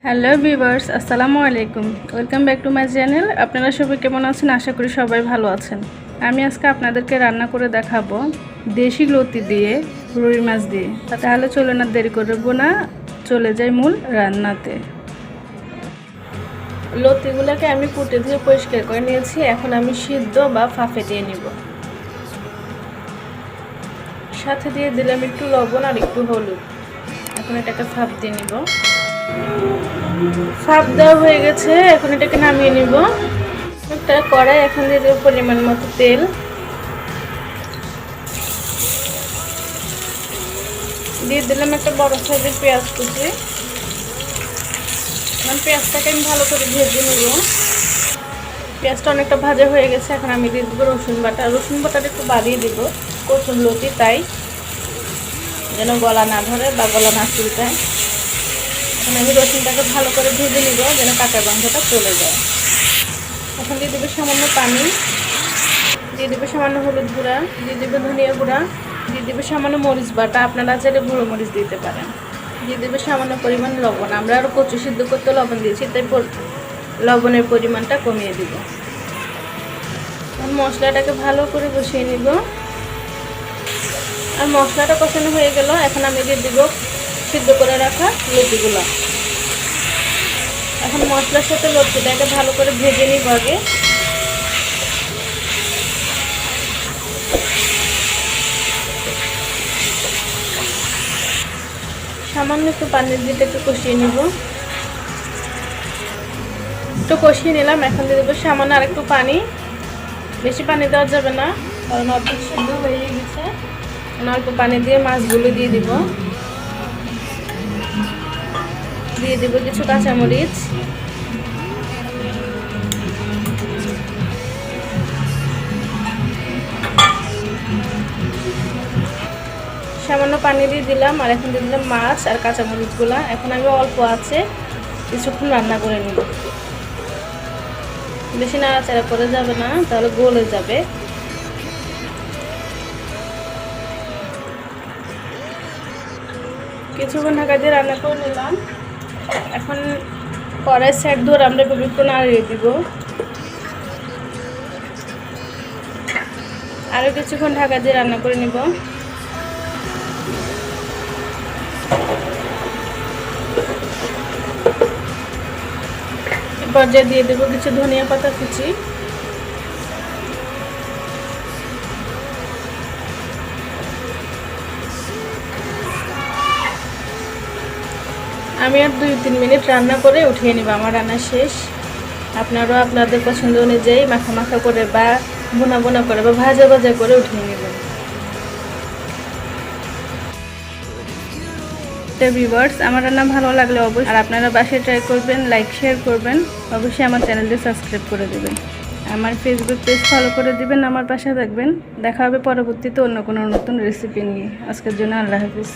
Hello viewers, আসসালামু আলাইকুম। Welcome back to my channel. আপনারা সবাই কেমন আছেন? আশা করি সবাই ভালো আছেন। আমি আজকে আপনাদেরকে রান্না করে দেখাবো দেশি লতি দিয়ে রুই মাছ দিয়ে। তাহলে চলুন আর দেরি করবো না, চলে যাই মূল রান্নাতে। লতিগুলোকে আমি কুটে দিয়ে পরিষ্কার করে নিয়েছি। এখন আমি সিদ্ধ বা ফাফে দিয়ে নিব। সাথে দিয়ে দিলাম একটু লবণ আর একটু হলুদ। এখন এটাকে ফাফ দিয়ে নিব। ফাপ দেওয়া হয়ে গেছে, এখন এটাকে নামিয়ে নিব। একটা কড়াই, এখন দিয়ে দেব পরিমাণ মতো তেল। দিয়ে দিলাম একটা বড় সাইজের পেঁয়াজ কুচি। পেঁয়াজটাকে আমি ভালো করে ভেজে নেব। পেঁয়াজটা অনেকটা ভাজা হয়ে গেছে, এখন আমি দিয়ে দেবো রসুন বাটা। রসুন বাটাটা একটু বাড়িয়ে দিব, কচুর লতি তাই যেন গলা না ধরে বা গলা না চুলকায়। এখন আমি রসুনটাকে ভালো করে ভেজে নিব যেন কাঁচা গন্ধটা চলে যায়। এখন দিয়ে দেবো সামান্য পানি, দিয়ে দেবো সামান্য হলুদ গুঁড়া, দিয়ে দেবো ধনিয়া গুঁড়া, দিয়ে দেবো সামান্য মরিচ বাটা, আপনারা চাইলে গুঁড়ো মরিচ দিতে পারেন। দিয়ে দেবো সামান্য পরিমাণ লবণ। আমরা আরও কচু সিদ্ধ করতে লবণ দিয়েছি, তাই লবণের পরিমাণটা কমিয়ে দিব। মশলাটাকে ভালো করে কষিয়ে নিব। আর মশলাটা কষানো হয়ে গেল, এখন আমি দিয়ে দিব সিদ্ধ করে রাখা লতিগুলো। এখন মশলার সাথে লতিটাকে ভালো করে ভেজে নিব আগে। সামান্য একটু পানি দিয়ে একটু কষিয়ে নিব। একটু কষিয়ে নিলাম, এখন দিয়ে দেবো সামান্য আর একটু পানি। বেশি পানি দেওয়া যাবে না, কারণ অর্ধেক সিদ্ধ হয়ে গেছে। অল্প পানি দিয়ে মাছগুলো দিয়ে দিব। দিয়ে দিব কিছু কাঁচামরিচ, সামান্য পানি দিয়ে দিলাম। আর এখন দিয়ে দিলাম মাছ আর কাঁচামরিচগুলা। এখন আমি অল্প আছে কিছুক্ষণ রান্না করে নিব। বেশি নাড়াচাড়া করে যাবে না, তাহলে গলে যাবে। কিছুক্ষণ ঢাকা দিয়ে রান্না করে নিলাম। এখন কড়াই সাইড ধরে আমরা একটু নাড়িয়ে দিব। আরও কিছুক্ষণ ঢাকা দিয়ে রান্না করে নিব। পর্যায়ে দিয়ে দেবো কিছু ধনিয়া পাতা কুচি। আমি আর 2-3 মিনিট রান্না করে উঠিয়ে নিব। আমার রান্না শেষ। আপনারাও আপনাদের পছন্দ অনুযায়ী মাখা মাখা করে বা বোনা বোনা করে বা ভাজা ভাজা করে উঠিয়ে নেবেন। ভিউয়ার্স, আমার রান্না ভালো লাগলে অবশ্যই আর আপনারা বাসায় ট্রাই করবেন, লাইক শেয়ার করবেন, অবশ্যই আমার চ্যানেলটি সাবস্ক্রাইব করে দেবেন। আমার ফেসবুক পেজ ফলো করে দিবেন, আমার পাশে থাকবেন। দেখা হবে পরবর্তীতে অন্য কোনো নতুন রেসিপি নিয়ে। আজকের জন্য আল্লাহ হাফিজ।